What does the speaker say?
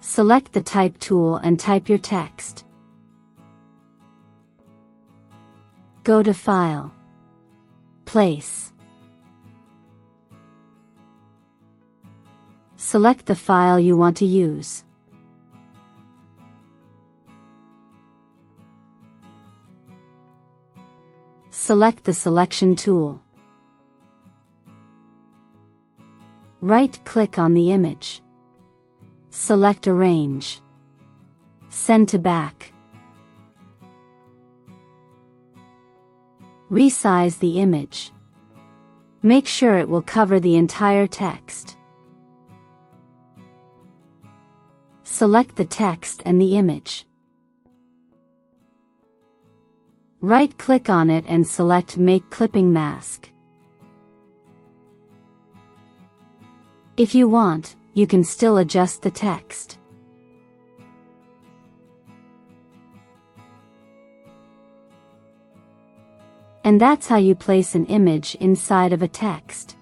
Select the Type tool and type your text. Go to File, Place. Select the file you want to use. Select the Selection tool. Right-click on the image. Select Arrange. Send to Back. Resize the image. Make sure it will cover the entire text. Select the text and the image. Right-click on it and select Make Clipping Mask. If you want, you can still adjust the text. And that's how you place an image inside of a text.